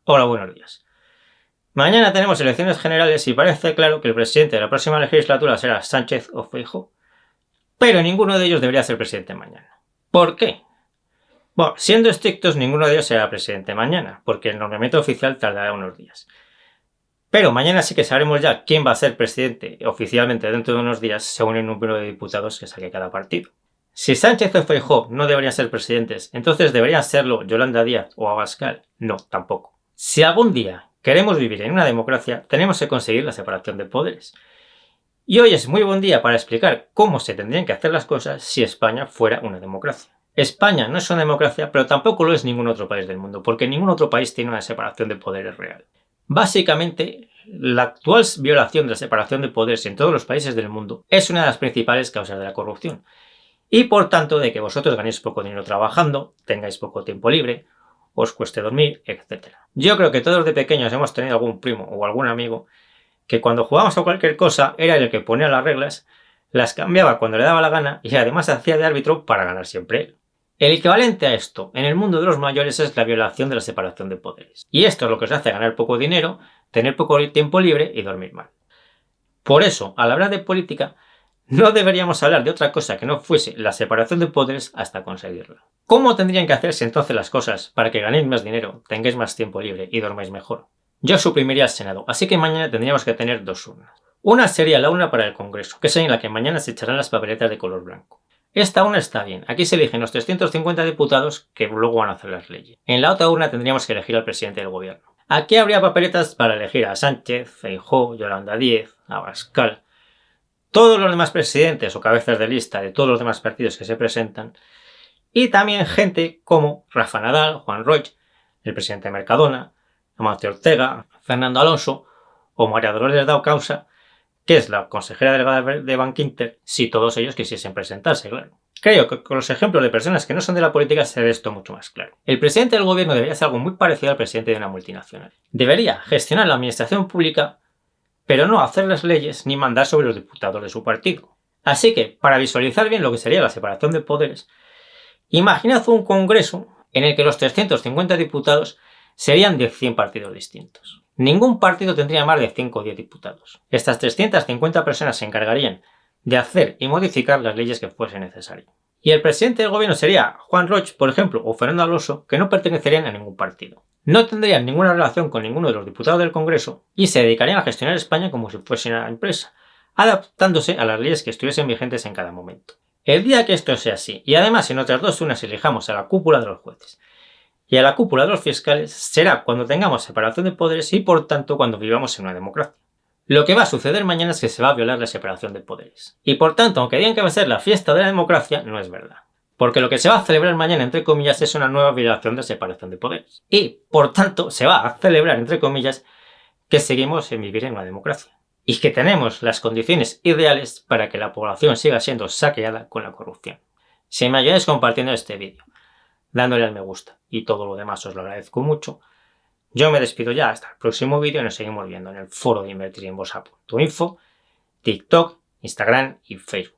Hola, buenos días. Mañana tenemos elecciones generales y parece claro que el presidente de la próxima legislatura será Sánchez o Feijóo, pero ninguno de ellos debería ser presidente mañana. ¿Por qué? Bueno, siendo estrictos, ninguno de ellos será presidente mañana, porque el nombramiento oficial tardará unos días. Pero mañana sí que sabremos ya quién va a ser presidente oficialmente dentro de unos días, según el número de diputados que saque cada partido. Si Sánchez o Feijóo no deberían ser presidentes, entonces ¿deberían serlo Yolanda Díaz o Abascal? No, tampoco. Si algún día queremos vivir en una democracia, tenemos que conseguir la separación de poderes. Y hoy es muy buen día para explicar cómo se tendrían que hacer las cosas si España fuera una democracia. España no es una democracia, pero tampoco lo es ningún otro país del mundo, porque ningún otro país tiene una separación de poderes real. Básicamente, la actual violación de la separación de poderes en todos los países del mundo es una de las principales causas de la corrupción. Y por tanto de que vosotros ganéis poco dinero trabajando, tengáis poco tiempo libre, os cueste dormir, etc. Yo creo que todos de pequeños hemos tenido algún primo o algún amigo que cuando jugábamos a cualquier cosa era el que ponía las reglas, las cambiaba cuando le daba la gana y además hacía de árbitro para ganar siempre él. El equivalente a esto en el mundo de los mayores es la violación de la separación de poderes. Y esto es lo que os hace ganar poco dinero, tener poco tiempo libre y dormir mal. Por eso, al hablar de política, no deberíamos hablar de otra cosa que no fuese la separación de poderes hasta conseguirla. ¿Cómo tendrían que hacerse entonces las cosas para que ganéis más dinero, tengáis más tiempo libre y dormáis mejor? Yo suprimiría el Senado, así que mañana tendríamos que tener dos urnas. Una sería la urna para el Congreso, que es en la que mañana se echarán las papeletas de color blanco. Esta urna está bien, aquí se eligen los 350 diputados que luego van a hacer las leyes. En la otra urna tendríamos que elegir al presidente del gobierno. Aquí habría papeletas para elegir a Sánchez, Feijóo, Yolanda Díaz, Abascal, todos los demás presidentes o cabezas de lista de todos los demás partidos que se presentan, y también gente como Rafa Nadal, Juan Roig, el presidente de Mercadona, Amancio Ortega, Fernando Alonso o María Dolores Dao Causa, que es la consejera delegada de Bankinter, si todos ellos quisiesen presentarse, claro. Creo que con los ejemplos de personas que no son de la política se ve esto mucho más claro. El presidente del gobierno debería ser algo muy parecido al presidente de una multinacional. Debería gestionar la administración pública, pero no hacer las leyes ni mandar sobre los diputados de su partido. Así que, para visualizar bien lo que sería la separación de poderes, imaginad un congreso en el que los 350 diputados serían de 100 partidos distintos. Ningún partido tendría más de 5 o 10 diputados. Estas 350 personas se encargarían de hacer y modificar las leyes que fuese necesario. Y el presidente del gobierno sería Juan Roig, por ejemplo, o Fernando Alonso, que no pertenecerían a ningún partido. No tendrían ninguna relación con ninguno de los diputados del Congreso y se dedicarían a gestionar España como si fuese una empresa, adaptándose a las leyes que estuviesen vigentes en cada momento. El día que esto sea así, y además en otras dos urnas elijamos a la cúpula de los jueces y a la cúpula de los fiscales, será cuando tengamos separación de poderes y por tanto cuando vivamos en una democracia. Lo que va a suceder mañana es que se va a violar la separación de poderes. Y por tanto, aunque digan que va a ser la fiesta de la democracia, no es verdad. Porque lo que se va a celebrar mañana, entre comillas, es una nueva violación de separación de poderes. Y, por tanto, se va a celebrar, entre comillas, que seguimos en vivir en una democracia. Y que tenemos las condiciones ideales para que la población siga siendo saqueada con la corrupción. Si me ayudáis compartiendo este vídeo, dándole al me gusta y todo lo demás os lo agradezco mucho. Yo me despido ya hasta el próximo vídeo y nos seguimos viendo en el foro de invertirinbolsa.info, TikTok, Instagram y Facebook.